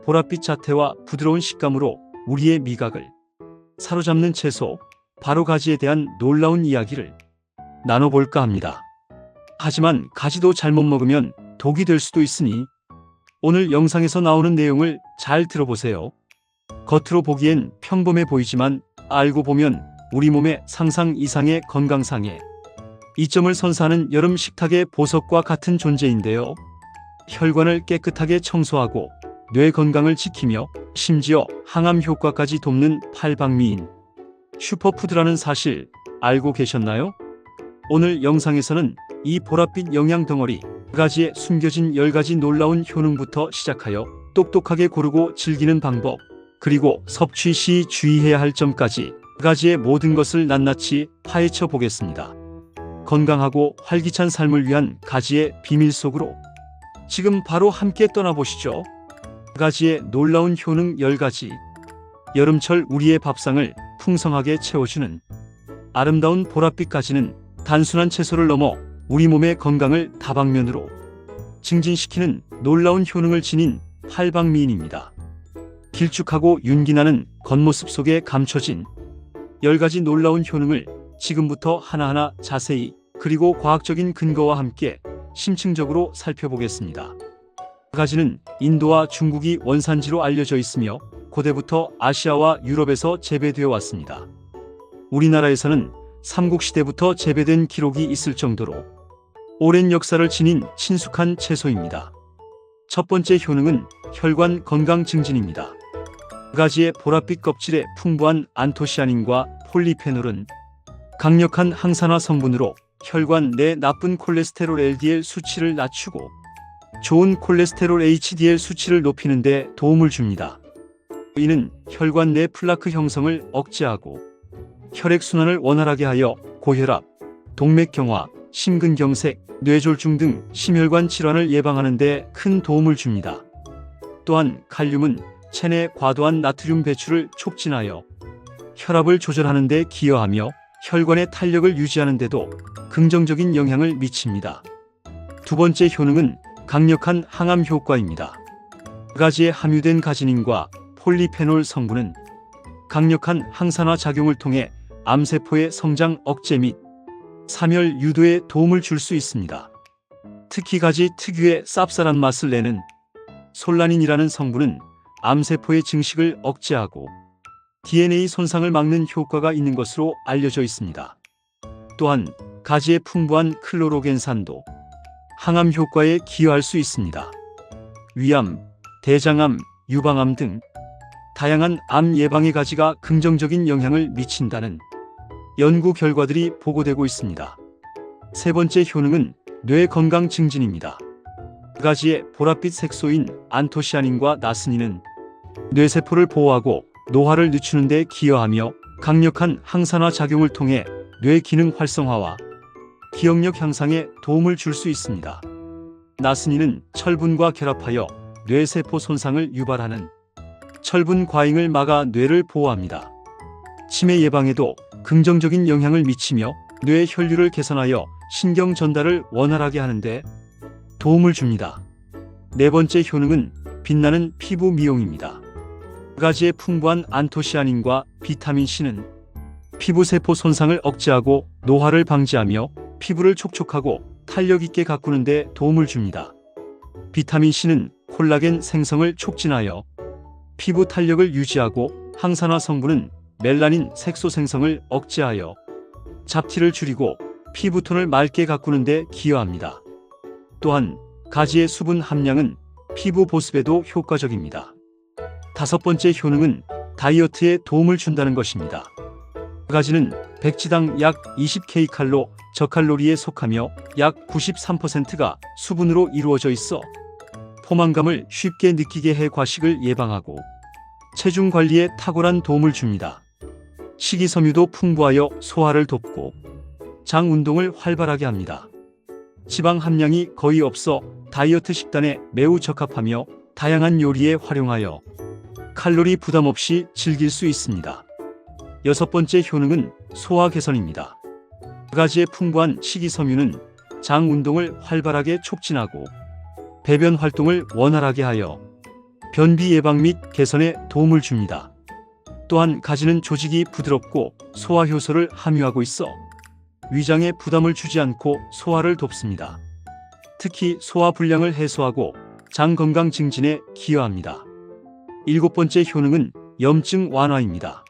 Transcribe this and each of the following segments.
보랏빛 자태와 부드러운 식감으로 우리의 미각을 사로잡는 채소, 바로 가지에 대한 놀라운 이야기를 나눠볼까 합니다. 하지만 가지도 잘못 먹으면 독이 될 수도 있으니 오늘 영상에서 나오는 내용을 잘 들어보세요. 겉으로 보기엔 평범해 보이지만 알고 보면 우리 몸의 상상 이상의 건강상에 이점을 선사하는 여름 식탁의 보석과 같은 존재인데요. 혈관을 깨끗하게 청소하고 뇌 건강을 지키며 심지어 항암 효과까지 돕는 팔방미인 슈퍼푸드라는 사실 알고 계셨나요? 오늘 영상에서는 이 보랏빛 영양 덩어리 가지에 숨겨진 10가지 놀라운 효능부터 시작하여 똑똑하게 고르고 즐기는 방법, 그리고 섭취 시 주의해야 할 점까지 가지의 모든 것을 낱낱이 파헤쳐 보겠습니다. 건강하고 활기찬 삶을 위한 가지의 비밀 속으로 지금 바로 함께 떠나보시죠. 가지의 놀라운 효능 10가지. 여름철 우리의 밥상을 풍성하게 채워주는 아름다운 보랏빛 가지는 단순한 채소를 넘어 우리 몸의 건강을 다방면으로 증진시키는 놀라운 효능을 지닌 팔방미인입니다. 길쭉하고 윤기나는 겉모습 속에 감춰진 10가지 놀라운 효능을 지금부터 하나하나 자세히 그리고 과학적인 근거와 함께 심층적으로 살펴보겠습니다. 가지는 인도와 중국이 원산지로 알려져 있으며 고대부터 아시아와 유럽에서 재배되어 왔습니다. 우리나라에서는 삼국시대부터 재배된 기록이 있을 정도로 오랜 역사를 지닌 친숙한 채소입니다. 첫 번째 효능은 혈관 건강 증진입니다. 가지의 보랏빛 껍질에 풍부한 안토시아닌과 폴리페놀은 강력한 항산화 성분으로 혈관 내 나쁜 콜레스테롤 LDL 수치를 낮추고 좋은 콜레스테롤 HDL 수치를 높이는 데 도움을 줍니다. 이는 혈관 내 플라크 형성을 억제하고 혈액순환을 원활하게 하여 고혈압, 동맥경화, 심근경색, 뇌졸중 등 심혈관 질환을 예방하는 데 큰 도움을 줍니다. 또한 칼륨은 체내 과도한 나트륨 배출을 촉진하여 혈압을 조절하는 데 기여하며 혈관의 탄력을 유지하는 데도 긍정적인 영향을 미칩니다. 두 번째 효능은 강력한 항암 효과입니다. 가지에 함유된 가지닌과 폴리페놀 성분은 강력한 항산화 작용을 통해 암세포의 성장 억제 및 사멸 유도에 도움을 줄 수 있습니다. 특히 가지 특유의 쌉쌀한 맛을 내는 솔라닌이라는 성분은 암세포의 증식을 억제하고 DNA 손상을 막는 효과가 있는 것으로 알려져 있습니다. 또한 가지의 풍부한 클로로겐산도 항암 효과에 기여할 수 있습니다. 위암, 대장암, 유방암 등 다양한 암 예방에 가지가 긍정적인 영향을 미친다는 연구 결과들이 보고되고 있습니다. 세 번째 효능은 뇌 건강 증진입니다. 가지의 보랏빛 색소인 안토시아닌과 나스닌은 뇌세포를 보호하고 노화를 늦추는 데 기여하며 강력한 항산화 작용을 통해 뇌 기능 활성화와 기억력 향상에 도움을 줄 수 있습니다. 나스닌은 철분과 결합하여 뇌세포 손상을 유발하는 철분 과잉을 막아 뇌를 보호합니다. 치매 예방에도 긍정적인 영향을 미치며 뇌 혈류를 개선하여 신경 전달을 원활하게 하는데 도움을 줍니다. 네 번째 효능은 빛나는 피부 미용입니다. 가지의 풍부한 안토시아닌과 비타민C는 피부세포 손상을 억제하고 노화를 방지하며 피부를 촉촉하고 탄력 있게 가꾸는 데 도움을 줍니다. 비타민C는 콜라겐 생성을 촉진하여 피부 탄력을 유지하고 항산화 성분은 멜라닌 색소 생성을 억제하여 잡티를 줄이고 피부톤을 맑게 가꾸는 데 기여합니다. 또한 가지의 수분 함량은 피부 보습에도 효과적입니다. 다섯 번째 효능은 다이어트에 도움을 준다는 것입니다. 가지는 백지당 약 20kcal 저칼로리에 속하며 약 93%가 수분으로 이루어져 있어 포만감을 쉽게 느끼게 해 과식을 예방하고 체중 관리에 탁월한 도움을 줍니다. 식이섬유도 풍부하여 소화를 돕고 장 운동을 활발하게 합니다. 지방 함량이 거의 없어 다이어트 식단에 매우 적합하며 다양한 요리에 활용하여 칼로리 부담 없이 즐길 수 있습니다. 여섯 번째 효능은 소화 개선입니다. 가지의 풍부한 식이섬유는 장 운동을 활발하게 촉진하고 배변 활동을 원활하게 하여 변비 예방 및 개선에 도움을 줍니다. 또한 가지는 조직이 부드럽고 소화 효소를 함유하고 있어 위장에 부담을 주지 않고 소화를 돕습니다. 특히 소화 불량을 해소하고 장 건강 증진에 기여합니다. 7번째 효능은 염증 완화입니다.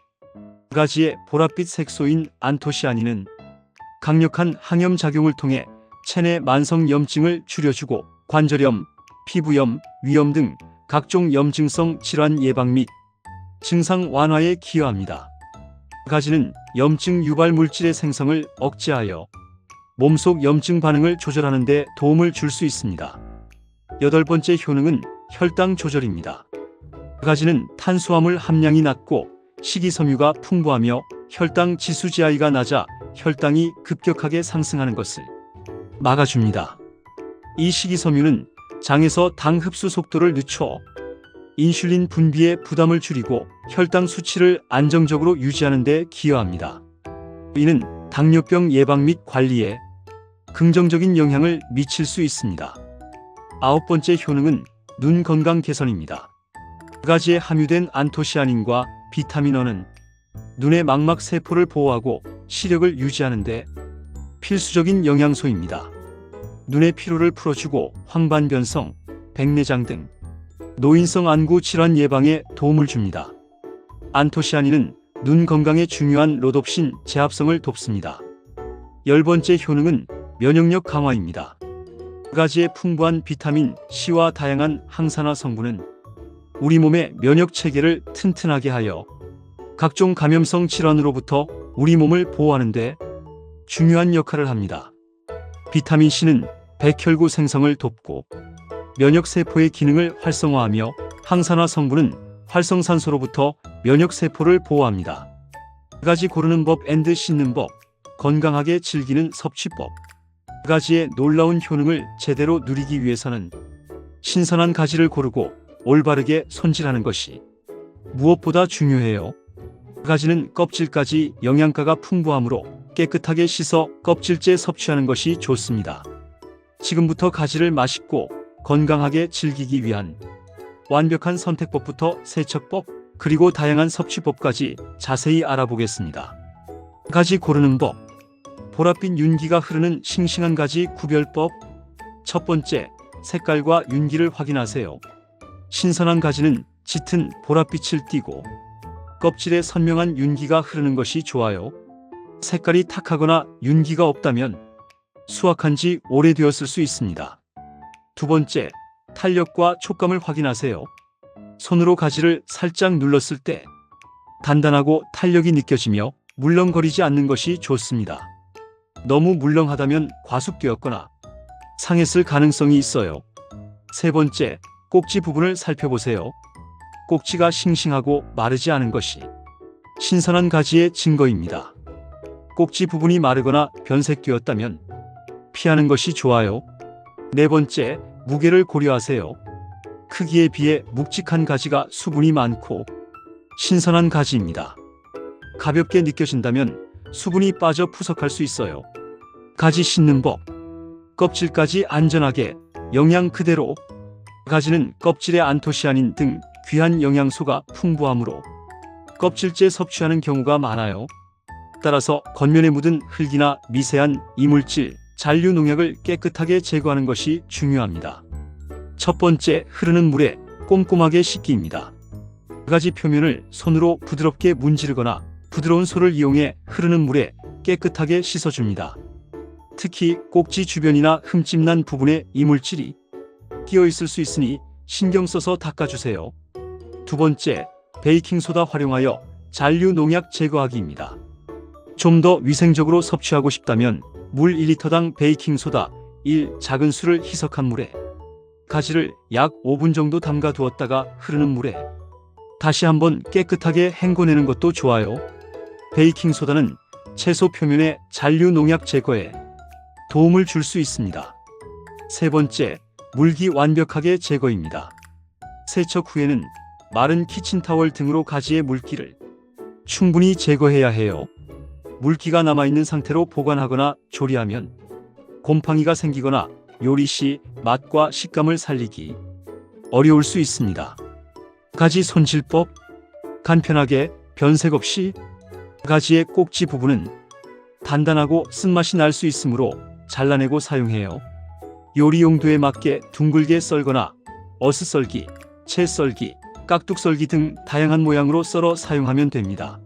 가지의 보랏빛 색소인 안토시아닌은 강력한 항염 작용을 통해 체내 만성 염증을 줄여주고 관절염, 피부염, 위염 등 각종 염증성 질환 예방 및 증상 완화에 기여합니다. 가지는 염증 유발 물질의 생성을 억제하여 몸속 염증 반응을 조절하는 데 도움을 줄 수 있습니다. 8번째 효능은 혈당 조절입니다. 가지는 탄수화물 함량이 낮고 식이섬유가 풍부하며 혈당 지수 GI가 낮아 혈당이 급격하게 상승하는 것을 막아줍니다. 이 식이섬유는 장에서 당 흡수 속도를 늦춰 인슐린 분비의 부담을 줄이고 혈당 수치를 안정적으로 유지하는 데 기여합니다. 이는 당뇨병 예방 및 관리에 긍정적인 영향을 미칠 수 있습니다. 9번째 효능은 눈 건강 개선입니다. 가지에 함유된 안토시아닌과 비타민 E는 눈의 망막 세포를 보호하고 시력을 유지하는 데 필수적인 영양소입니다. 눈의 피로를 풀어주고 황반변성, 백내장 등 노인성 안구 질환 예방에 도움을 줍니다. 안토시아닌은 눈 건강에 중요한 로놉신 제합성을 돕습니다. 10번째 효능은 면역력 강화입니다. 가지의 풍부한 비타민 C와 다양한 항산화 성분은 우리 몸의 면역 체계를 튼튼하게 하여 각종 감염성 질환으로부터 우리 몸을 보호하는 데 중요한 역할을 합니다. 비타민 C는 백혈구 생성을 돕고 면역세포의 기능을 활성화하며 항산화 성분은 활성산소로부터 면역세포를 보호합니다. 가지 고르는 법 앤드 씻는 법, 건강하게 즐기는 섭취법. 가지의 놀라운 효능을 제대로 누리기 위해서는 신선한 가지를 고르고 올바르게 손질하는 것이 무엇보다 중요해요. 가지는 껍질까지 영양가가 풍부하므로 깨끗하게 씻어 껍질째 섭취하는 것이 좋습니다. 지금부터 가지를 맛있고 건강하게 즐기기 위한 완벽한 선택법부터 세척법, 그리고 다양한 섭취법까지 자세히 알아보겠습니다. 가지 고르는 법. 보랏빛 윤기가 흐르는 싱싱한 가지 구별법. 첫 번째, 색깔과 윤기를 확인하세요. 신선한 가지는 짙은 보랏빛을 띠고 껍질에 선명한 윤기가 흐르는 것이 좋아요. 색깔이 탁하거나 윤기가 없다면 수확한 지 오래되었을 수 있습니다. 두 번째, 탄력과 촉감을 확인하세요. 손으로 가지를 살짝 눌렀을 때 단단하고 탄력이 느껴지며 물렁거리지 않는 것이 좋습니다. 너무 물렁하다면 과숙되었거나 상했을 가능성이 있어요. 세 번째, 꼭지 부분을 살펴보세요. 꼭지가 싱싱하고 마르지 않은 것이 신선한 가지의 증거입니다. 꼭지 부분이 마르거나 변색되었다면 피하는 것이 좋아요. 네 번째, 무게를 고려하세요. 크기에 비해 묵직한 가지가 수분이 많고 신선한 가지입니다. 가볍게 느껴진다면 수분이 빠져 푸석할 수 있어요. 가지 씻는 법. 껍질까지 안전하게 영양 그대로. 가지는 껍질에 안토시아닌 등 귀한 영양소가 풍부하므로 껍질째 섭취하는 경우가 많아요. 따라서 겉면에 묻은 흙이나 미세한 이물질, 잔류 농약을 깨끗하게 제거하는 것이 중요합니다. 첫 번째, 흐르는 물에 꼼꼼하게 씻기입니다. 가지 표면을 손으로 부드럽게 문지르거나 부드러운 솔을 이용해 흐르는 물에 깨끗하게 씻어줍니다. 특히 꼭지 주변이나 흠집난 부분에 이물질이 끼어 있을 수 있으니 신경 써서 닦아주세요. 두 번째, 베이킹소다 활용하여 잔류 농약 제거하기입니다. 좀 더 위생적으로 섭취하고 싶다면 물 1리터당 베이킹소다 1 작은 술을 희석한 물에 가지를 약 5분 정도 담가 두었다가 흐르는 물에 다시 한번 깨끗하게 헹궈내는 것도 좋아요. 베이킹소다는 채소 표면의 잔류 농약 제거에 도움을 줄 수 있습니다. 세 번째, 물기 완벽하게 제거입니다. 세척 후에는 마른 키친타월 등으로 가지의 물기를 충분히 제거해야 해요. 물기가 남아있는 상태로 보관하거나 조리하면 곰팡이가 생기거나 요리 시 맛과 식감을 살리기 어려울 수 있습니다. 가지 손질법. 간편하게 변색 없이. 가지의 꼭지 부분은 단단하고 쓴맛이 날 수 있으므로 잘라내고 사용해요. 요리 용도에 맞게 둥글게 썰거나 어슷썰기, 채썰기, 깍둑썰기 등 다양한 모양으로 썰어 사용하면 됩니다.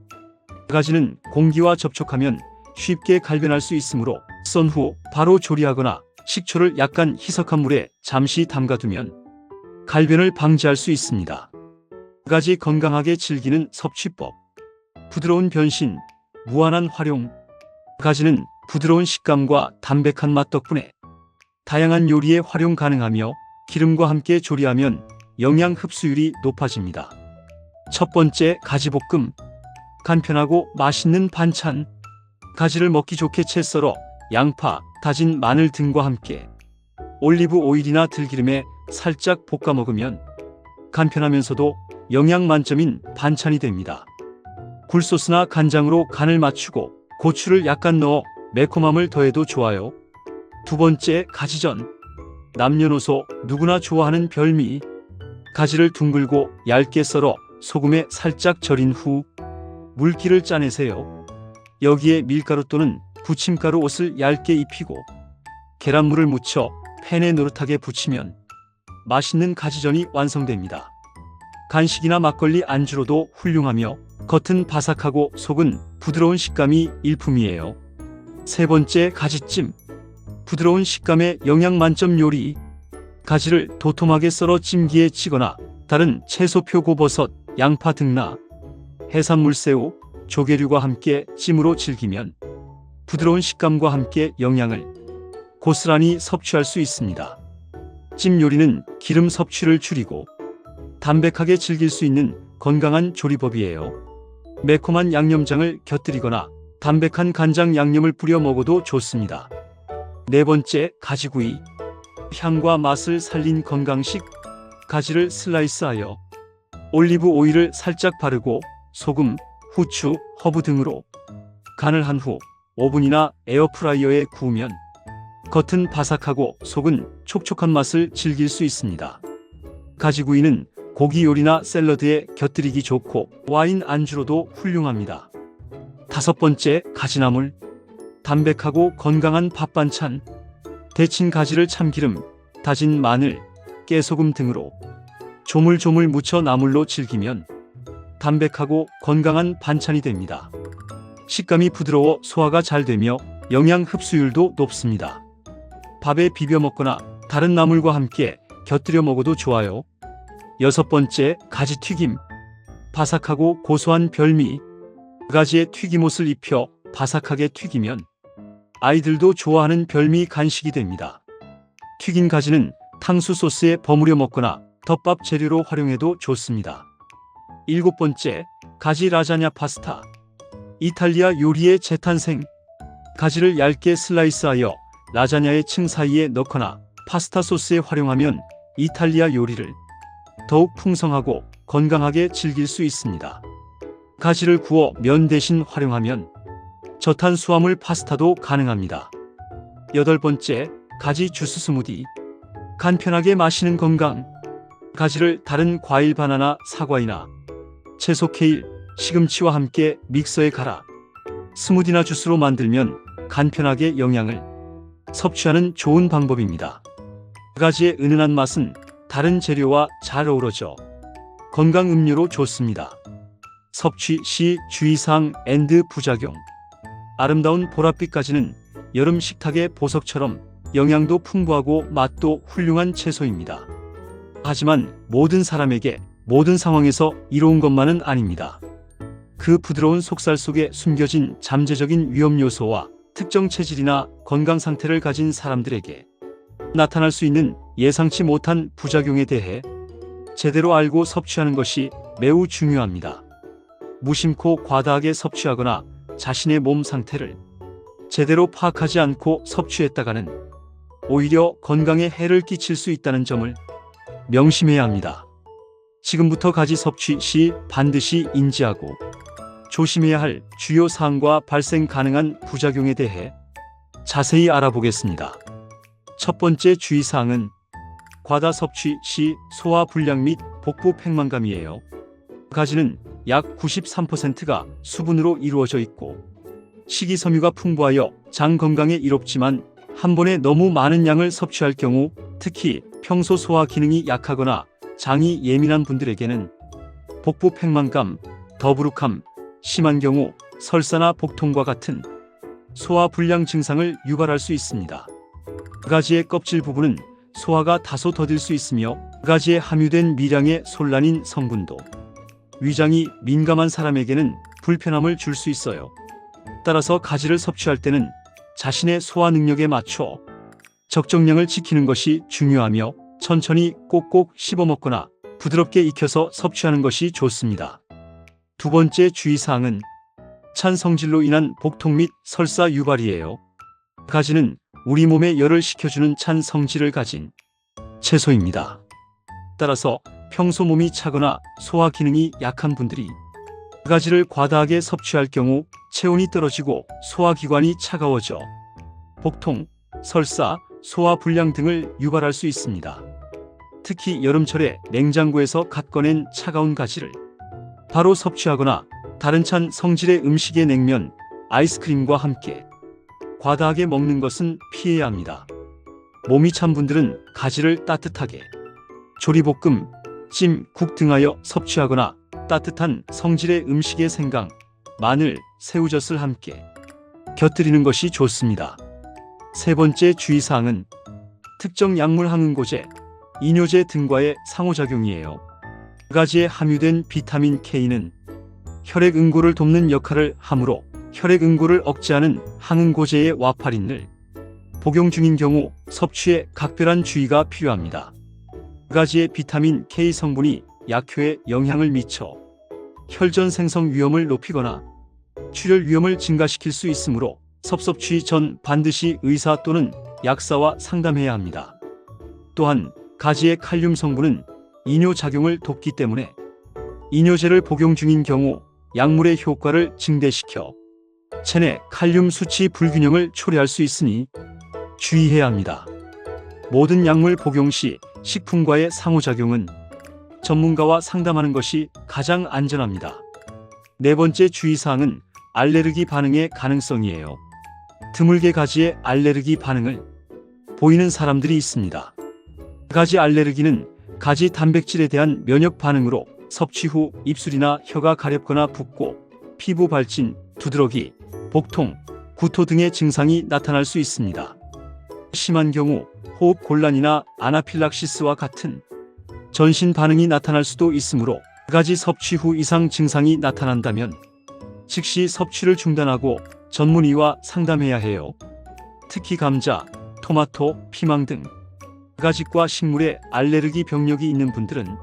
가지는 공기와 접촉하면 쉽게 갈변할 수 있으므로 썬 후 바로 조리하거나 식초를 약간 희석한 물에 잠시 담가두면 갈변을 방지할 수 있습니다. 가지 건강하게 즐기는 섭취법. 부드러운 변신, 무한한 활용. 가지는 부드러운 식감과 담백한 맛 덕분에 다양한 요리에 활용 가능하며 기름과 함께 조리하면 영양 흡수율이 높아집니다. 첫 번째, 가지볶음. 간편하고 맛있는 반찬. 가지를 먹기 좋게 채 썰어 양파, 다진 마늘 등과 함께 올리브 오일이나 들기름에 살짝 볶아 먹으면 간편하면서도 영양 만점인 반찬이 됩니다. 굴소스나 간장으로 간을 맞추고 고추를 약간 넣어 매콤함을 더해도 좋아요. 두 번째, 가지전. 남녀노소 누구나 좋아하는 별미. 가지를 둥글고 얇게 썰어 소금에 살짝 절인 후 물기를 짜내세요. 여기에 밀가루 또는 부침가루 옷을 얇게 입히고 계란물을 묻혀 팬에 노릇하게 부치면 맛있는 가지전이 완성됩니다. 간식이나 막걸리 안주로도 훌륭하며 겉은 바삭하고 속은 부드러운 식감이 일품이에요. 세 번째, 가지찜. 부드러운 식감의 영양 만점 요리. 가지를 도톰하게 썰어 찜기에 치거나 다른 채소, 표고버섯, 양파 등나 해산물, 새우, 조개류와 함께 찜으로 즐기면 부드러운 식감과 함께 영양을 고스란히 섭취할 수 있습니다. 찜 요리는 기름 섭취를 줄이고 담백하게 즐길 수 있는 건강한 조리법이에요. 매콤한 양념장을 곁들이거나 담백한 간장 양념을 뿌려 먹어도 좋습니다. 네 번째, 가지구이. 향과 맛을 살린 건강식. 가지를 슬라이스하여 올리브 오일을 살짝 바르고 소금, 후추, 허브 등으로 간을 한 후 오븐이나 에어프라이어에 구우면 겉은 바삭하고 속은 촉촉한 맛을 즐길 수 있습니다. 가지구이는 고기 요리나 샐러드에 곁들이기 좋고 와인 안주로도 훌륭합니다. 다섯 번째, 가지나물. 담백하고 건강한 밥반찬. 데친 가지를 참기름, 다진 마늘, 깨소금 등으로 조물조물 무쳐 나물로 즐기면 담백하고 건강한 반찬이 됩니다. 식감이 부드러워 소화가 잘 되며 영양 흡수율도 높습니다. 밥에 비벼 먹거나 다른 나물과 함께 곁들여 먹어도 좋아요. 여섯 번째, 가지튀김. 바삭하고 고소한 별미. 가지에 튀김옷을 입혀 바삭하게 튀기면 아이들도 좋아하는 별미 간식이 됩니다. 튀긴 가지는 탕수 소스에 버무려 먹거나 덮밥 재료로 활용해도 좋습니다. 일곱 번째, 가지 라자냐 파스타. 이탈리아 요리의 재탄생. 가지를 얇게 슬라이스하여 라자냐의 층 사이에 넣거나 파스타 소스에 활용하면 이탈리아 요리를 더욱 풍성하고 건강하게 즐길 수 있습니다. 가지를 구워 면 대신 활용하면 저탄수화물 파스타도 가능합니다. 여덟 번째, 가지 주스 스무디. 간편하게 마시는 건강. 가지를 다른 과일, 바나나, 사과이나 채소, 케일, 시금치와 함께 믹서에 갈아 스무디나 주스로 만들면 간편하게 영양을 섭취하는 좋은 방법입니다. 가지의 은은한 맛은 다른 재료와 잘 어우러져 건강 음료로 좋습니다. 섭취 시 주의사항 앤드 부작용. 아름다운 보랏빛 가지는 여름 식탁의 보석처럼 영양도 풍부하고 맛도 훌륭한 채소입니다. 하지만 모든 사람에게 모든 상황에서 이로운 것만은 아닙니다. 그 부드러운 속살 속에 숨겨진 잠재적인 위험 요소와 특정 체질이나 건강 상태를 가진 사람들에게 나타날 수 있는 예상치 못한 부작용에 대해 제대로 알고 섭취하는 것이 매우 중요합니다. 무심코 과다하게 섭취하거나 자신의 몸 상태를 제대로 파악하지 않고 섭취했다가는 오히려 건강에 해를 끼칠 수 있다는 점을 명심해야 합니다. 지금부터 가지 섭취 시 반드시 인지하고 조심해야 할 주요 사항과 발생 가능한 부작용에 대해 자세히 알아보겠습니다. 첫 번째 주의사항은 과다 섭취 시 소화 불량 및 복부 팽만감이에요. 가지는 약 93%가 수분으로 이루어져 있고 식이섬유가 풍부하여 장 건강에 이롭지만 한 번에 너무 많은 양을 섭취할 경우 특히 평소 소화 기능이 약하거나 장이 예민한 분들에게는 복부 팽만감, 더부룩함, 심한 경우 설사나 복통과 같은 소화 불량 증상을 유발할 수 있습니다. 가지의 껍질 부분은 소화가 다소 더딜 수 있으며 가지에 함유된 미량의 솔라닌 성분도 위장이 민감한 사람에게는 불편함을 줄 수 있어요. 따라서 가지를 섭취할 때는 자신의 소화 능력에 맞춰 적정량을 지키는 것이 중요하며 천천히 꼭꼭 씹어 먹거나 부드럽게 익혀서 섭취하는 것이 좋습니다. 두 번째 주의사항은 찬 성질로 인한 복통 및 설사 유발이에요. 가지는 우리 몸에 열을 식혀주는 찬 성질을 가진 채소입니다. 따라서 평소 몸이 차거나 소화 기능이 약한 분들이 가지를 과다하게 섭취할 경우 체온이 떨어지고 소화기관이 차가워져 복통, 설사, 소화 불량 등을 유발할 수 있습니다. 특히 여름철에 냉장고에서 갓 꺼낸 차가운 가지를 바로 섭취하거나 다른 찬 성질의 음식의 냉면, 아이스크림과 함께 과다하게 먹는 것은 피해야 합니다. 몸이 찬 분들은 가지를 따뜻하게 조리볶음, 찜, 국 등하여 섭취하거나 따뜻한 성질의 음식에 생강, 마늘, 새우젓을 함께 곁들이는 것이 좋습니다. 세 번째 주의사항은 특정 약물 항응고제, 이뇨제 등과의 상호작용이에요. 가지에 함유된 비타민 K는 혈액 응고를 돕는 역할을 하므로 혈액 응고를 억제하는 항응고제의 와파린을 복용 중인 경우 섭취에 각별한 주의가 필요합니다. 가지의 비타민 K 성분이 약효에 영향을 미쳐 혈전 생성 위험을 높이거나 출혈 위험을 증가시킬 수 있으므로 섭섭취 전 반드시 의사 또는 약사와 상담해야 합니다. 또한 가지의 칼륨 성분은 이뇨 작용을 돕기 때문에 이뇨제를 복용 중인 경우 약물의 효과를 증대시켜 체내 칼륨 수치 불균형을 초래할 수 있으니 주의해야 합니다. 모든 약물 복용 시 식품과의 상호작용은 전문가와 상담하는 것이 가장 안전합니다. 네 번째 주의사항은 알레르기 반응의 가능성이에요. 드물게 가지에 알레르기 반응을 보이는 사람들이 있습니다. 가지 알레르기는 가지 단백질에 대한 면역 반응으로 섭취 후 입술이나 혀가 가렵거나 붓고 피부 발진, 두드러기, 복통, 구토 등의 증상이 나타날 수 있습니다. 심한 경우 호흡 곤란이나 아나필락시스와 같은 전신 반응이 나타날 수도 있으므로 가지 섭취 후 이상 증상이 나타난다면 즉시 섭취를 중단하고 전문의와 상담해야 해요. 특히 감자, 토마토, 피망 등 가지과 식물에 알레르기 병력이 있는 분들은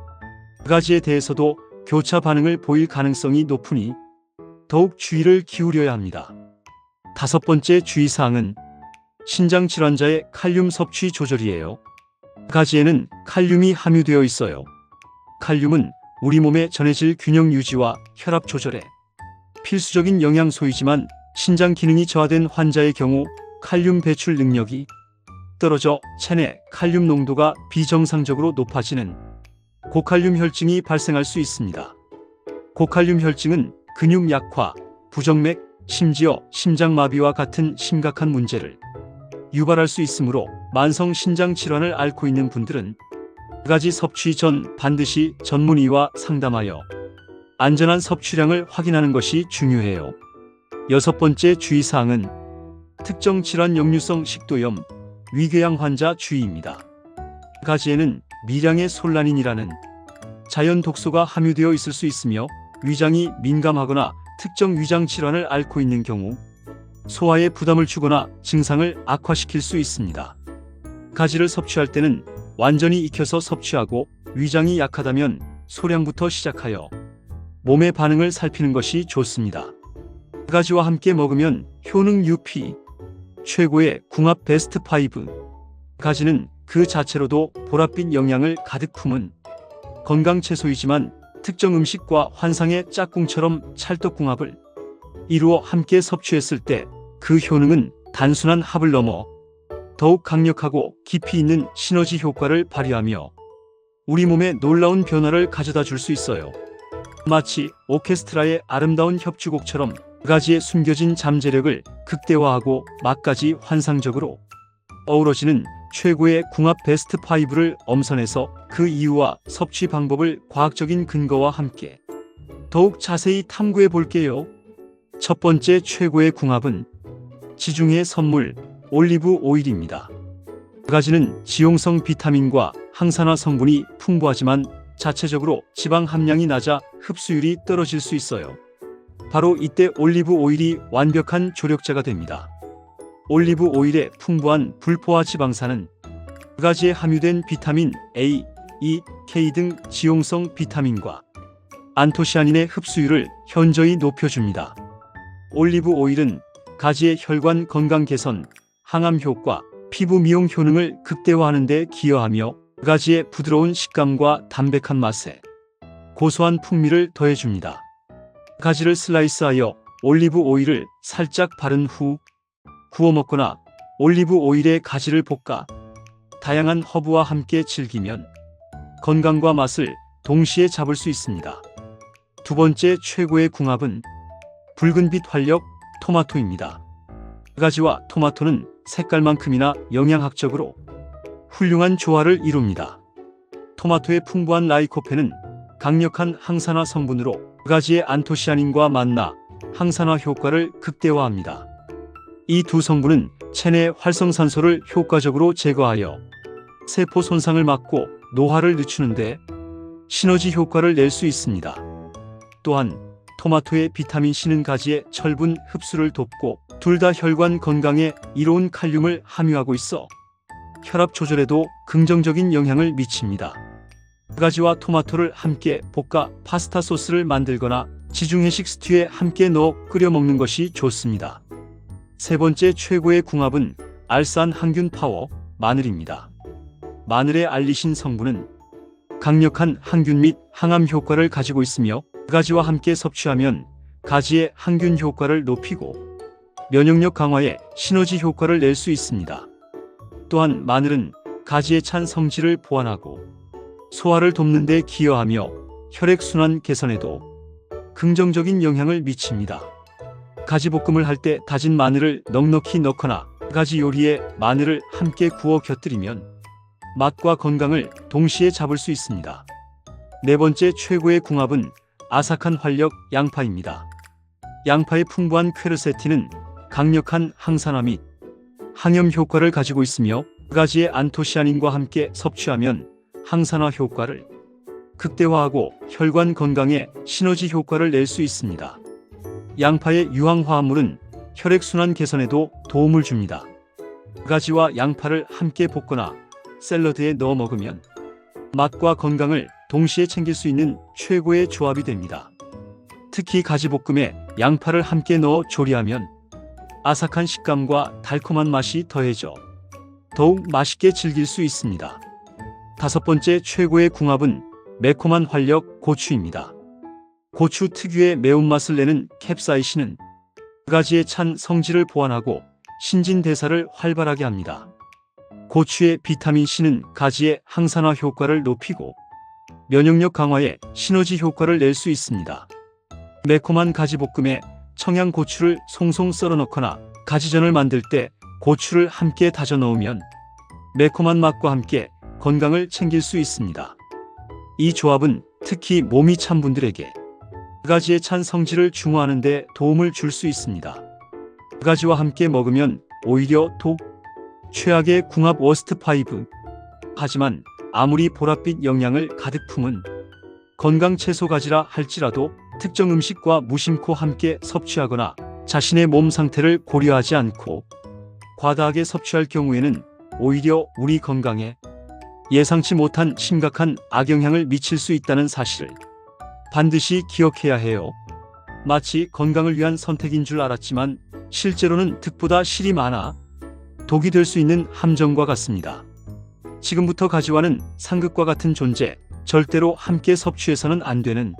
가지에 대해서도 교차 반응을 보일 가능성이 높으니 더욱 주의를 기울여야 합니다. 다섯 번째 주의사항은 신장 질환자의 칼륨 섭취 조절이에요. 가지에는 칼륨이 함유되어 있어요. 칼륨은 우리 몸의 전해질 균형 유지와 혈압 조절에 필수적인 영양소이지만 신장 기능이 저하된 환자의 경우 칼륨 배출 능력이 떨어져 체내 칼륨 농도가 비정상적으로 높아지는 고칼륨 혈증이 발생할 수 있습니다. 고칼륨 혈증은 근육 약화, 부정맥, 심지어 심장마비와 같은 심각한 문제를 유발할 수 있으므로 만성 신장 질환을 앓고 있는 분들은 가지 섭취 전 반드시 전문의와 상담하여 안전한 섭취량을 확인하는 것이 중요해요. 여섯 번째 주의사항은 특정 질환 역류성 식도염, 위궤양 환자 주의입니다. 가지에는 미량의 솔라닌이라는 자연 독소가 함유되어 있을 수 있으며 위장이 민감하거나 특정 위장 질환을 앓고 있는 경우 소화에 부담을 주거나 증상을 악화시킬 수 있습니다. 가지를 섭취할 때는 완전히 익혀서 섭취하고 위장이 약하다면 소량부터 시작하여 몸의 반응을 살피는 것이 좋습니다. 가지와 함께 먹으면 효능 UP 최고의 궁합 베스트 5. 가지는 그 자체로도 보랏빛 영양을 가득 품은 건강 채소이지만 특정 음식과 환상의 짝꿍처럼 찰떡궁합을 이루어 함께 섭취했을 때 그 효능은 단순한 합을 넘어 더욱 강력하고 깊이 있는 시너지 효과를 발휘하며 우리 몸에 놀라운 변화를 가져다 줄 수 있어요. 마치 오케스트라의 아름다운 협주곡처럼 두 가지의 숨겨진 잠재력을 극대화하고 막까지 환상적으로 어우러지는 최고의 궁합 베스트 5를 엄선해서 그 이유와 섭취 방법을 과학적인 근거와 함께 더욱 자세히 탐구해 볼게요. 첫 번째 최고의 궁합은 지중해 선물 올리브 오일입니다. 두 가지는 지용성 비타민과 항산화 성분이 풍부하지만 자체적으로 지방 함량이 낮아 흡수율이 떨어질 수 있어요. 바로 이때 올리브 오일이 완벽한 조력자가 됩니다. 올리브 오일의 풍부한 불포화 지방산은 두 가지에 함유된 비타민 A, E, K 등 지용성 비타민과 안토시아닌의 흡수율을 현저히 높여줍니다. 올리브 오일은 가지의 혈관 건강 개선, 항암 효과, 피부 미용 효능을 극대화하는 데 기여하며 두 가지의 부드러운 식감과 담백한 맛에 고소한 풍미를 더해줍니다. 가지를 슬라이스하여 올리브 오일을 살짝 바른 후 구워 먹거나 올리브 오일에 가지를 볶아 다양한 허브와 함께 즐기면 건강과 맛을 동시에 잡을 수 있습니다. 두 번째 최고의 궁합은 붉은빛 활력 토마토입니다. 가지와 토마토는 색깔만큼이나 영양학적으로 훌륭한 조화를 이룹니다. 토마토의 풍부한 라이코펜은 강력한 항산화 성분으로 가지의 안토시아닌과 만나 항산화 효과를 극대화합니다. 이 두 성분은 체내 활성산소를 효과적으로 제거하여 세포 손상을 막고 노화를 늦추는데 시너지 효과를 낼 수 있습니다. 또한 토마토의 비타민C는 가지의 철분 흡수를 돕고 둘 다 혈관 건강에 이로운 칼륨을 함유하고 있어 혈압 조절에도 긍정적인 영향을 미칩니다. 가지와 토마토를 함께 볶아 파스타 소스를 만들거나 지중해식 스튜에 함께 넣어 끓여 먹는 것이 좋습니다. 세 번째 최고의 궁합은 알싸한 항균 파워 마늘입니다. 마늘의 알리신 성분은 강력한 항균 및 항암 효과를 가지고 있으며 가지와 함께 섭취하면 가지의 항균 효과를 높이고 면역력 강화에 시너지 효과를 낼 수 있습니다. 또한 마늘은 가지의 찬 성질을 보완하고 소화를 돕는 데 기여하며 혈액순환 개선에도 긍정적인 영향을 미칩니다. 가지볶음을 할 때 다진 마늘을 넉넉히 넣거나 가지 요리에 마늘을 함께 구워 곁들이면 맛과 건강을 동시에 잡을 수 있습니다. 네 번째 최고의 궁합은 아삭한 활력 양파입니다. 양파의 풍부한 퀘르세틴은 강력한 항산화 및 항염 효과를 가지고 있으며 가지의 안토시아닌과 함께 섭취하면 항산화 효과를 극대화하고 혈관 건강에 시너지 효과를 낼 수 있습니다. 양파의 유황화합물은 혈액순환 개선에도 도움을 줍니다. 가지와 양파를 함께 볶거나 샐러드에 넣어 먹으면 맛과 건강을 동시에 챙길 수 있는 최고의 조합이 됩니다. 특히 가지볶음에 양파를 함께 넣어 조리하면 아삭한 식감과 달콤한 맛이 더해져 더욱 맛있게 즐길 수 있습니다. 다섯 번째 최고의 궁합은 매콤한 활력 고추입니다. 고추 특유의 매운맛을 내는 캡사이신은 가지의 찬 성질을 보완하고 신진대사를 활발하게 합니다. 고추의 비타민C는 가지의 항산화 효과를 높이고 면역력 강화에 시너지 효과를 낼 수 있습니다. 매콤한 가지볶음에 청양고추를 송송 썰어 넣거나 가지전을 만들 때 고추를 함께 다져 넣으면 매콤한 맛과 함께 건강을 챙길 수 있습니다. 이 조합은 특히 몸이 찬 분들에게 가지의 찬 성질을 중화하는 데 도움을 줄 수 있습니다. 가지와 함께 먹으면 오히려 최악의 궁합 워스트 5. 하지만 아무리 보랏빛 영양을 가득 품은 건강 채소 가지라 할지라도 특정 음식과 무심코 함께 섭취하거나 자신의 몸 상태를 고려하지 않고 과다하게 섭취할 경우에는 오히려 우리 건강에 예상치 못한 심각한 악영향을 미칠 수 있다는 사실을 반드시 기억해야 해요. 마치 건강을 위한 선택인 줄 알았지만 실제로는 득보다 실이 많아 독이 될 수 있는 함정과 같습니다. 지금부터 가지와는 상극과 같은 존재, 절대로 함께 섭취해서는 안 되는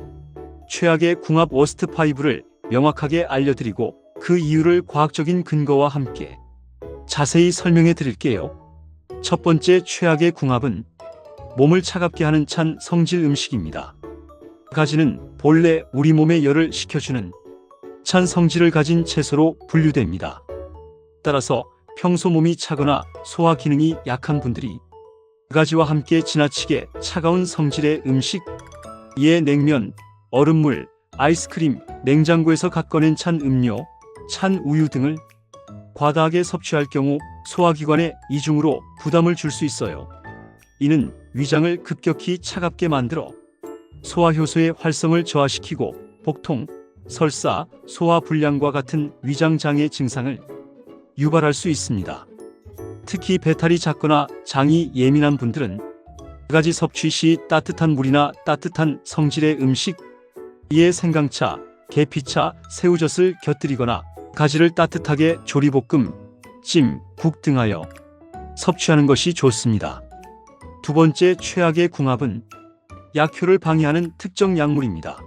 최악의 궁합 워스트 5를 명확하게 알려드리고 그 이유를 과학적인 근거와 함께 자세히 설명해 드릴게요. 첫 번째 최악의 궁합은 몸을 차갑게 하는 찬 성질 음식입니다. 가지는 본래 우리 몸에 열을 식혀주는 찬 성질을 가진 채소로 분류됩니다. 따라서 평소 몸이 차거나 소화 기능이 약한 분들이 가지와 함께 지나치게 차가운 성질의 음식, 이에 냉면, 얼음물, 아이스크림, 냉장고에서 갓 꺼낸 찬 음료, 찬 우유 등을 과다하게 섭취할 경우 소화기관에 이중으로 부담을 줄 수 있어요. 이는 위장을 급격히 차갑게 만들어 소화효소의 활성을 저하시키고 복통, 설사, 소화불량과 같은 위장장애 증상을 유발할 수 있습니다. 특히 배탈이 작거나 장이 예민한 분들은 가지 섭취 시 따뜻한 물이나 따뜻한 성질의 음식, 이에 생강차, 계피차, 새우젓을 곁들이거나 가지를 따뜻하게 조리볶음, 찜, 국 등하여 섭취하는 것이 좋습니다. 두 번째 최악의 궁합은 약효를 방해하는 특정 약물입니다.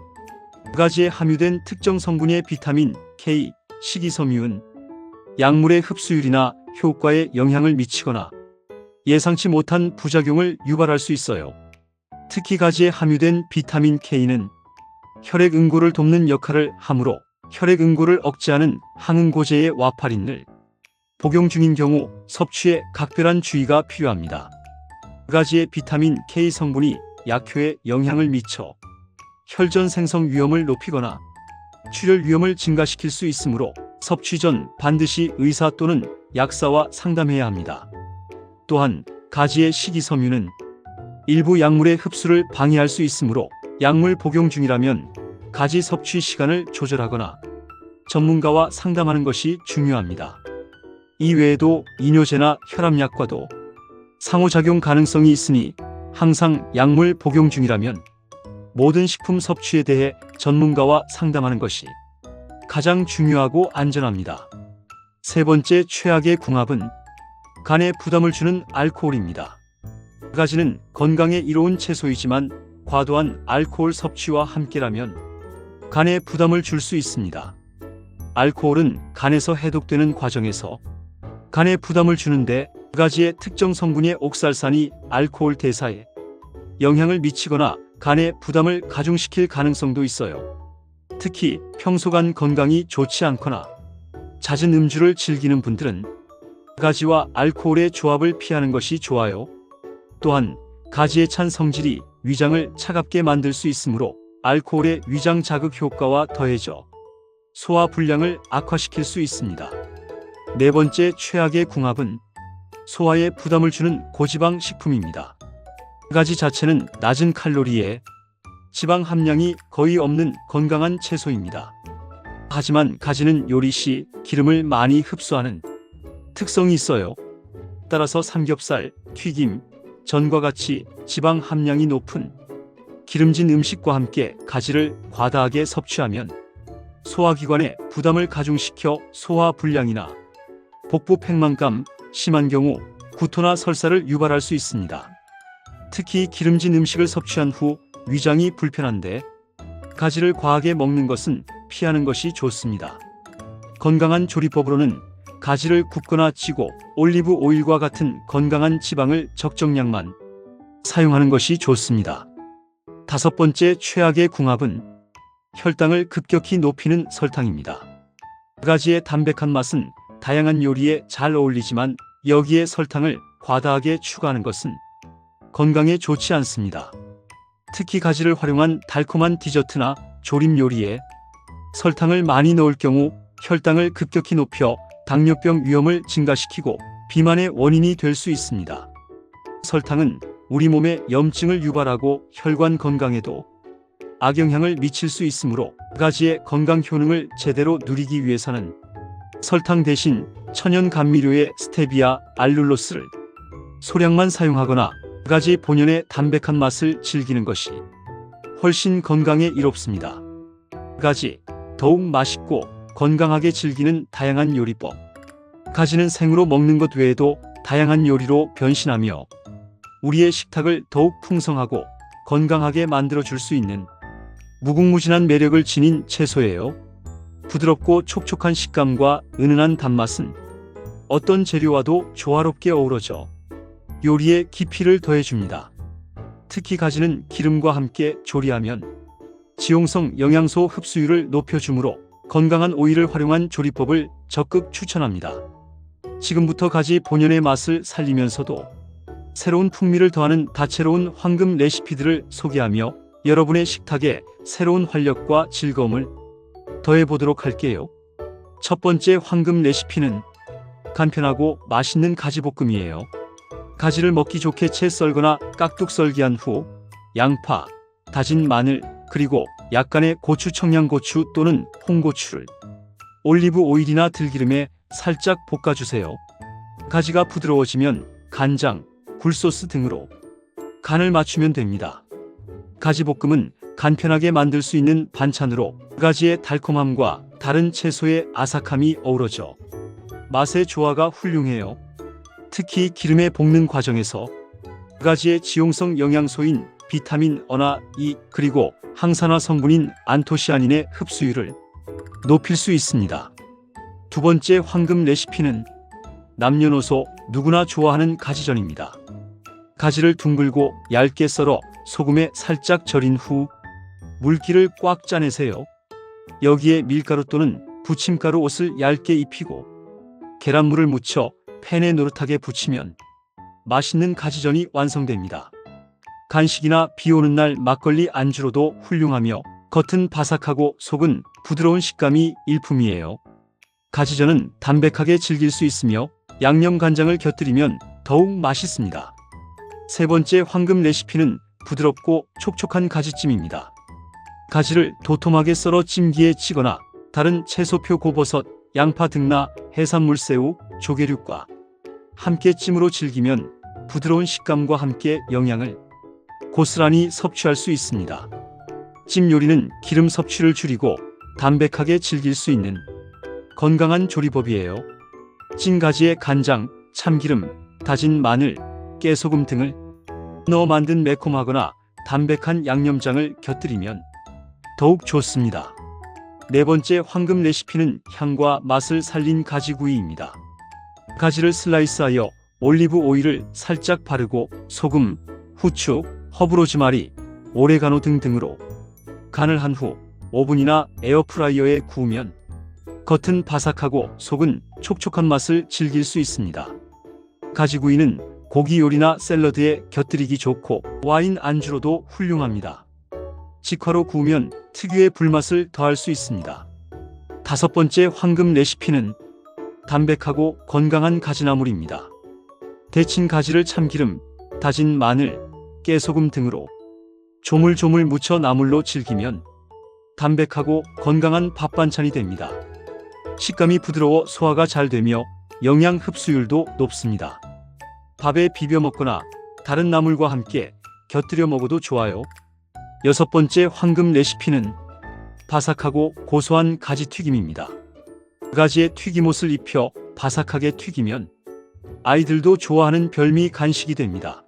가지에 함유된 특정 성분의 비타민 K, 식이섬유는 약물의 흡수율이나 효과에 영향을 미치거나 예상치 못한 부작용을 유발할 수 있어요. 특히 가지에 함유된 비타민 K는 혈액 응고를 돕는 역할을 하므로 혈액 응고를 억제하는 항응고제의 와파린을 복용 중인 경우 섭취에 각별한 주의가 필요합니다. 가지의 비타민 K 성분이 약효에 영향을 미쳐 혈전 생성 위험을 높이거나 출혈 위험을 증가시킬 수 있으므로 섭취 전 반드시 의사 또는 약사와 상담해야 합니다. 또한 가지의 식이섬유는 일부 약물의 흡수를 방해할 수 있으므로 약물 복용 중이라면 가지 섭취 시간을 조절하거나 전문가와 상담하는 것이 중요합니다. 이 외에도 이뇨제나 혈압약과도 상호작용 가능성이 있으니 항상 약물 복용 중이라면 모든 식품 섭취에 대해 전문가와 상담하는 것이 가장 중요하고 안전합니다. 세 번째 최악의 궁합은 간에 부담을 주는 알코올입니다. 가지는 건강에 이로운 채소이지만 과도한 알코올 섭취와 함께라면 간에 부담을 줄 수 있습니다. 알코올은 간에서 해독되는 과정에서 간에 부담을 주는데 가지의 특정 성분의 옥살산이 알코올 대사에 영향을 미치거나 간에 부담을 가중시킬 가능성도 있어요. 특히 평소 간 건강이 좋지 않거나 잦은 음주를 즐기는 분들은 가지와 알코올의 조합을 피하는 것이 좋아요. 또한 가지의 찬 성질이 위장을 차갑게 만들 수 있으므로 알코올의 위장 자극 효과와 더해져 소화 불량을 악화시킬 수 있습니다. 네 번째 최악의 궁합은 소화에 부담을 주는 고지방 식품입니다. 가지 자체는 낮은 칼로리에 지방 함량이 거의 없는 건강한 채소입니다. 하지만 가지는 요리 시 기름을 많이 흡수하는 특성이 있어요. 따라서 삼겹살, 튀김, 전과 같이 지방 함량이 높은 기름진 음식과 함께 가지를 과다하게 섭취하면 소화기관에 부담을 가중시켜 소화불량이나 복부 팽만감, 심한 경우 구토나 설사를 유발할 수 있습니다. 특히 기름진 음식을 섭취한 후 위장이 불편한데 가지를 과하게 먹는 것은 피하는 것이 좋습니다. 건강한 조리법으로는 가지를 굽거나 찌고 올리브 오일과 같은 건강한 지방을 적정량만 사용하는 것이 좋습니다. 다섯 번째 최악의 궁합은 혈당을 급격히 높이는 설탕입니다. 가지의 담백한 맛은 다양한 요리에 잘 어울리지만 여기에 설탕을 과다하게 추가하는 것은 건강에 좋지 않습니다. 특히 가지를 활용한 달콤한 디저트나 조림 요리에 설탕을 많이 넣을 경우 혈당을 급격히 높여 당뇨병 위험을 증가시키고 비만의 원인이 될 수 있습니다. 설탕은 우리 몸에 염증을 유발하고 혈관 건강에도 악영향을 미칠 수 있으므로 가지의 건강 효능을 제대로 누리기 위해서는 설탕 대신 천연 감미료의 스테비아, 알룰로스를 소량만 사용하거나 가지 본연의 담백한 맛을 즐기는 것이 훨씬 건강에 이롭습니다. 가지, 더욱 맛있고 건강하게 즐기는 다양한 요리법. 가지는 생으로 먹는 것 외에도 다양한 요리로 변신하며 우리의 식탁을 더욱 풍성하고 건강하게 만들어줄 수 있는 무궁무진한 매력을 지닌 채소예요. 부드럽고 촉촉한 식감과 은은한 단맛은 어떤 재료와도 조화롭게 어우러져 요리에 깊이를 더해줍니다. 특히 가지는 기름과 함께 조리하면 지용성 영양소 흡수율을 높여주므로 건강한 오일을 활용한 조리법을 적극 추천합니다. 지금부터 가지 본연의 맛을 살리면서도 새로운 풍미를 더하는 다채로운 황금 레시피들을 소개하며 여러분의 식탁에 새로운 활력과 즐거움을 더해보도록 할게요. 첫 번째 황금 레시피는 간편하고 맛있는 가지볶음이에요. 가지를 먹기 좋게 채 썰거나 깍둑 썰기한 후 양파, 다진 마늘, 그리고 약간의 고추, 청양고추 또는 홍고추를 올리브 오일이나 들기름에 살짝 볶아주세요. 가지가 부드러워지면 간장, 굴소스 등으로 간을 맞추면 됩니다. 가지볶음은 간편하게 만들 수 있는 반찬으로 가지의 달콤함과 다른 채소의 아삭함이 어우러져 맛의 조화가 훌륭해요. 특히 기름에 볶는 과정에서 가지의 지용성 영양소인 비타민 A나 E 그리고 항산화 성분인 안토시아닌의 흡수율을 높일 수 있습니다. 두 번째 황금 레시피는 남녀노소 누구나 좋아하는 가지전입니다. 가지를 둥글고 얇게 썰어 소금에 살짝 절인 후 물기를 꽉 짜내세요. 여기에 밀가루 또는 부침가루 옷을 얇게 입히고 계란물을 묻혀 팬에 노릇하게 부치면 맛있는 가지전이 완성됩니다. 간식이나 비 오는 날 막걸리 안주로도 훌륭하며 겉은 바삭하고 속은 부드러운 식감이 일품이에요. 가지전은 담백하게 즐길 수 있으며 양념 간장을 곁들이면 더욱 맛있습니다. 세 번째 황금 레시피는 부드럽고 촉촉한 가지찜입니다. 가지를 도톰하게 썰어 찜기에 치거나 다른 채소, 표고버섯, 양파 등나 해산물, 새우, 조개류과 함께 찜으로 즐기면 부드러운 식감과 함께 영양을 고스란히 섭취할 수 있습니다. 찜 요리는 기름 섭취를 줄이고 담백하게 즐길 수 있는 건강한 조리법이에요. 찐 가지에 간장, 참기름, 다진 마늘, 깨소금 등을 넣어 만든 매콤하거나 담백한 양념장을 곁들이면 더욱 좋습니다. 네 번째 황금 레시피는 향과 맛을 살린 가지구이입니다. 가지를 슬라이스하여 올리브 오일을 살짝 바르고 소금, 후추, 허브 로즈마리, 오레가노 등으로 간을 한 후 오븐이나 에어프라이어에 구우면 겉은 바삭하고 속은 촉촉한 맛을 즐길 수 있습니다. 가지구이는 고기 요리나 샐러드에 곁들이기 좋고 와인 안주로도 훌륭합니다. 직화로 구우면 특유의 불맛을 더할 수 있습니다. 다섯 번째 황금 레시피는 담백하고 건강한 가지나물입니다. 데친 가지를 참기름, 다진 마늘, 깨소금 등으로 조물조물 무쳐 나물로 즐기면 담백하고 건강한 밥 반찬이 됩니다. 식감이 부드러워 소화가 잘 되며 영양 흡수율도 높습니다. 밥에 비벼 먹거나 다른 나물과 함께 곁들여 먹어도 좋아요. 여섯 번째 황금 레시피는 바삭하고 고소한 가지 튀김입니다. 가지에 튀김옷을 입혀 바삭하게 튀기면 아이들도 좋아하는 별미 간식이 됩니다.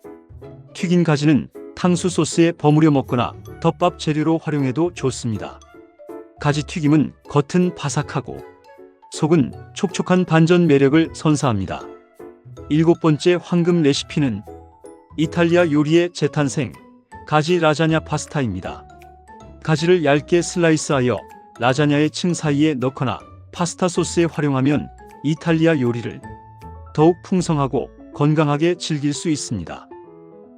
튀긴 가지는 탕수 소스에 버무려 먹거나 덮밥 재료로 활용해도 좋습니다. 가지 튀김은 겉은 바삭하고 속은 촉촉한 반전 매력을 선사합니다. 일곱 번째 황금 레시피는 이탈리아 요리의 재탄생, 가지 라자냐 파스타입니다. 가지를 얇게 슬라이스하여 라자냐의 층 사이에 넣거나 파스타 소스에 활용하면 이탈리아 요리를 더욱 풍성하고 건강하게 즐길 수 있습니다.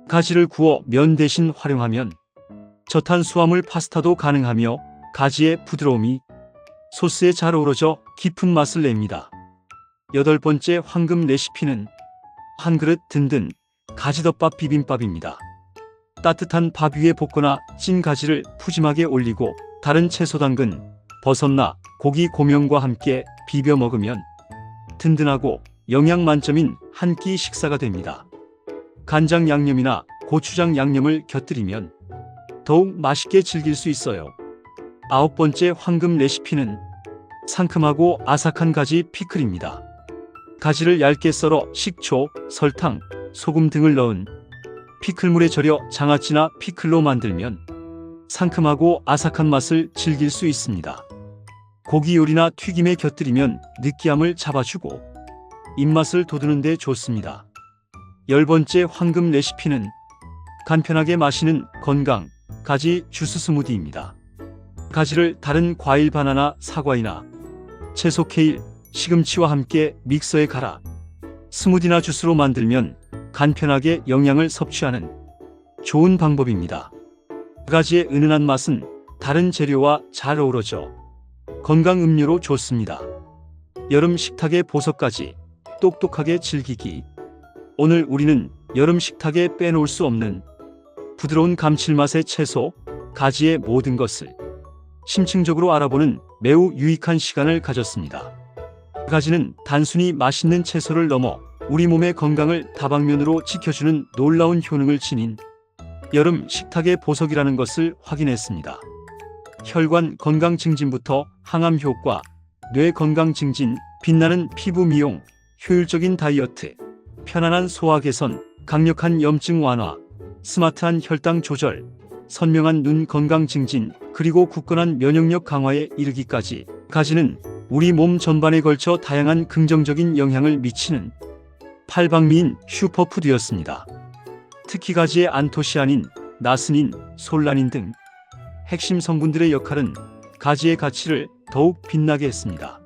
가지를 구워 면 대신 활용하면 저탄수화물 파스타도 가능하며 가지의 부드러움이 소스에 잘 어우러져 깊은 맛을 냅니다. 여덟 번째 황금 레시피는 한 그릇 든든 가지덮밥 비빔밥입니다. 따뜻한 밥 위에 볶거나 찐 가지를 푸짐하게 올리고 다른 채소, 당근, 버섯나 고기 고명과 함께 비벼 먹으면 든든하고 영양 만점인 한 끼 식사가 됩니다. 간장 양념이나 고추장 양념을 곁들이면 더욱 맛있게 즐길 수 있어요. 아홉 번째 황금 레시피는 상큼하고 아삭한 가지 피클입니다. 가지를 얇게 썰어 식초, 설탕, 소금 등을 넣은 피클물에 절여 장아찌나 피클로 만들면 상큼하고 아삭한 맛을 즐길 수 있습니다. 고기 요리나 튀김에 곁들이면 느끼함을 잡아주고 입맛을 돋우는 데 좋습니다. 10번째 황금 레시피는 간편하게 마시는 건강 가지 주스 스무디입니다. 가지를 다른 과일 바나나, 사과이나 채소 케일, 시금치와 함께 믹서에 갈아 스무디나 주스로 만들면 간편하게 영양을 섭취하는 좋은 방법입니다. 가지의 은은한 맛은 다른 재료와 잘 어우러져 건강 음료로 좋습니다. 여름 식탁의 보석까지 똑똑하게 즐기기. 오늘 우리는 여름 식탁에 빼놓을 수 없는 부드러운 감칠맛의 채소, 가지의 모든 것을 심층적으로 알아보는 매우 유익한 시간을 가졌습니다. 가지는 단순히 맛있는 채소를 넘어 우리 몸의 건강을 다방면으로 지켜주는 놀라운 효능을 지닌 여름 식탁의 보석이라는 것을 확인했습니다. 혈관 건강 증진부터 항암 효과, 뇌 건강 증진, 빛나는 피부 미용, 효율적인 다이어트, 편안한 소화 개선, 강력한 염증 완화, 스마트한 혈당 조절, 선명한 눈 건강 증진, 그리고 굳건한 면역력 강화에 이르기까지 가지는 우리 몸 전반에 걸쳐 다양한 긍정적인 영향을 미치는 팔방미인 슈퍼푸드였습니다. 특히 가지의 안토시아닌, 나스닌, 솔라닌 등 핵심 성분들의 역할은 가지의 가치를 더욱 빛나게 했습니다.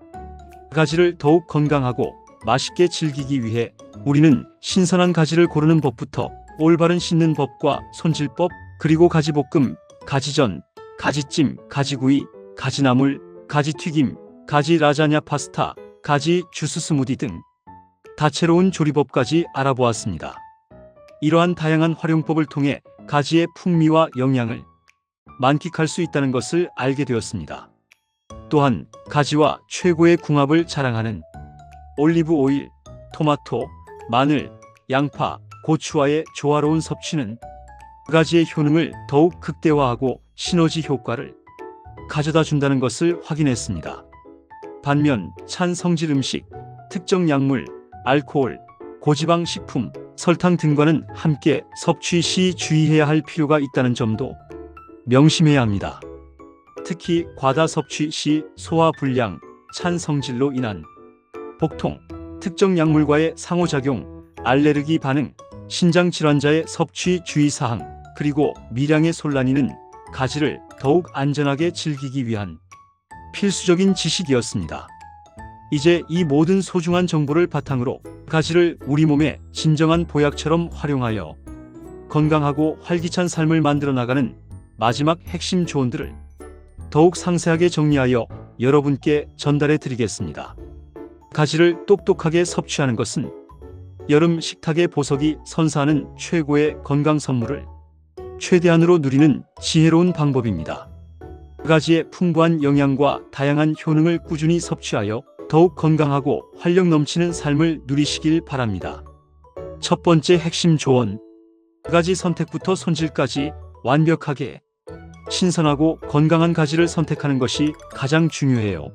가지를 더욱 건강하고 맛있게 즐기기 위해 우리는 신선한 가지를 고르는 법부터 올바른 씻는 법과 손질법, 그리고 가지볶음, 가지전, 가지찜, 가지구이, 가지나물, 가지튀김, 가지 라자냐 파스타, 가지 주스 스무디 등 다채로운 조리법까지 알아보았습니다. 이러한 다양한 활용법을 통해 가지의 풍미와 영양을 만끽할 수 있다는 것을 알게 되었습니다. 또한 가지와 최고의 궁합을 자랑하는 올리브 오일, 토마토, 마늘, 양파, 고추와의 조화로운 섭취는 가지의 효능을 더욱 극대화하고 시너지 효과를 가져다 준다는 것을 확인했습니다. 반면 찬 성질 음식, 특정 약물, 알코올, 고지방 식품, 설탕 등과는 함께 섭취 시 주의해야 할 필요가 있다는 점도 명심해야 합니다. 특히 과다 섭취 시 소화 불량, 찬 성질로 인한 복통, 특정 약물과의 상호작용, 알레르기 반응, 신장 질환자의 섭취 주의사항, 그리고 미량의 솔라닌은 가지를 더욱 안전하게 즐기기 위한 필수적인 지식이었습니다. 이제 이 모든 소중한 정보를 바탕으로 가지를 우리 몸의 진정한 보약처럼 활용하여 건강하고 활기찬 삶을 만들어 나가는 마지막 핵심 조언들을 더욱 상세하게 정리하여 여러분께 전달해 드리겠습니다. 가지를 똑똑하게 섭취하는 것은 여름 식탁의 보석이 선사하는 최고의 건강 선물을 최대한으로 누리는 지혜로운 방법입니다. 가지의 풍부한 영양과 다양한 효능을 꾸준히 섭취하여 더욱 건강하고 활력 넘치는 삶을 누리시길 바랍니다. 첫 번째 핵심 조언. 가지 선택부터 손질까지 완벽하게 신선하고 건강한 가지를 선택하는 것이 가장 중요해요.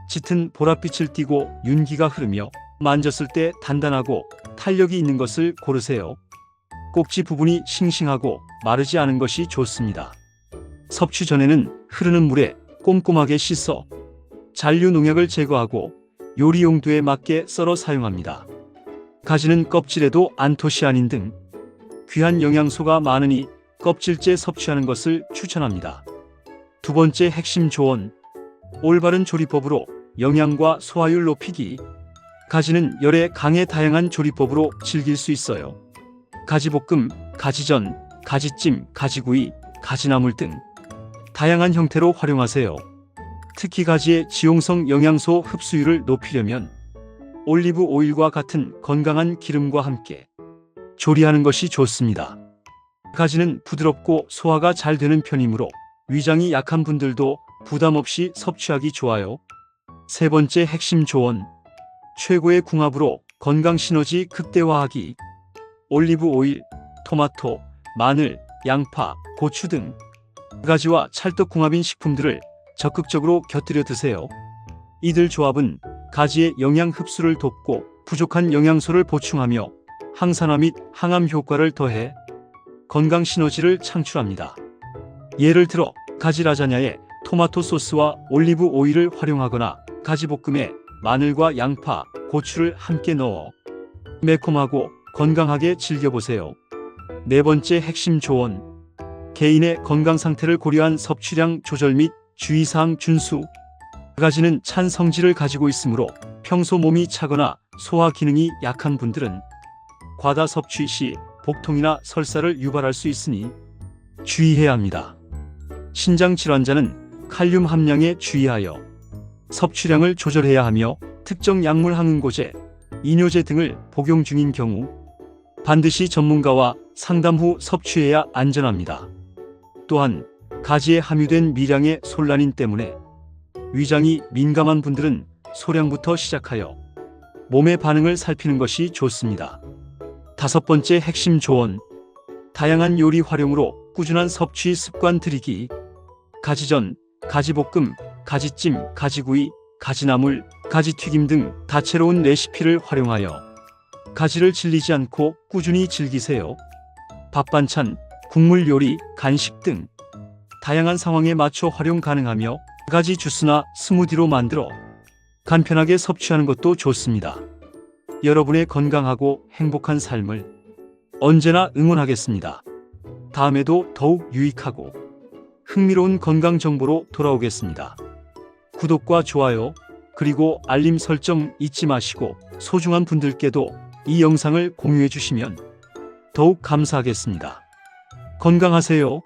짙은 보랏빛을 띠고 윤기가 흐르며 만졌을 때 단단하고 탄력이 있는 것을 고르세요. 꼭지 부분이 싱싱하고 마르지 않은 것이 좋습니다. 섭취 전에는 흐르는 물에 꼼꼼하게 씻어 잔류 농약을 제거하고 요리 용도에 맞게 썰어 사용합니다. 가지는 껍질에도 안토시아닌 등 귀한 영양소가 많으니 껍질째 섭취하는 것을 추천합니다. 두 번째 핵심 조언. 올바른 조리법으로 영양과 소화율 높이기. 가지는 열에 강해 다양한 조리법으로 즐길 수 있어요. 가지볶음, 가지전, 가지찜, 가지구이, 가지나물 등 다양한 형태로 활용하세요. 특히 가지의 지용성 영양소 흡수율을 높이려면 올리브 오일과 같은 건강한 기름과 함께 조리하는 것이 좋습니다. 가지는 부드럽고 소화가 잘 되는 편이므로 위장이 약한 분들도 부담 없이 섭취하기 좋아요. 세 번째 핵심 조언. 최고의 궁합으로 건강 시너지 극대화하기. 올리브 오일, 토마토, 마늘, 양파, 고추 등 가지와 찰떡궁합인 식품들을 적극적으로 곁들여 드세요. 이들 조합은 가지의 영양 흡수를 돕고 부족한 영양소를 보충하며 항산화 및 항암 효과를 더해 건강 시너지를 창출합니다. 예를 들어 가지 라자냐에 토마토 소스와 올리브 오일을 활용하거나 가지볶음에 마늘과 양파, 고추를 함께 넣어 매콤하고 건강하게 즐겨보세요. 네 번째 핵심 조언. 개인의 건강 상태를 고려한 섭취량 조절 및 주의사항 준수. 가지는 찬 성질을 가지고 있으므로 평소 몸이 차거나 소화 기능이 약한 분들은 과다 섭취 시 복통이나 설사를 유발할 수 있으니 주의해야 합니다. 신장 질환자는 칼륨 함량에 주의하여 섭취량을 조절해야 하며 특정 약물 항응고제, 이뇨제 등을 복용 중인 경우 반드시 전문가와 상담 후 섭취해야 안전합니다. 또한 가지에 함유된 미량의 솔라닌 때문에 위장이 민감한 분들은 소량부터 시작하여 몸의 반응을 살피는 것이 좋습니다. 다섯 번째 핵심 조언. 다양한 요리 활용으로 꾸준한 섭취 습관 들이기. 가지전, 가지볶음, 가지찜, 가지구이, 가지나물, 가지튀김 등 다채로운 레시피를 활용하여 가지를 질리지 않고 꾸준히 즐기세요. 밥 반찬, 국물 요리, 간식 등 다양한 상황에 맞춰 활용 가능하며 가지 주스나 스무디로 만들어 간편하게 섭취하는 것도 좋습니다. 여러분의 건강하고 행복한 삶을 언제나 응원하겠습니다. 다음에도 더욱 유익하고 흥미로운 건강 정보로 돌아오겠습니다. 구독과 좋아요, 그리고 알림 설정 잊지 마시고 소중한 분들께도 이 영상을 공유해 주시면 더욱 감사하겠습니다. 건강하세요.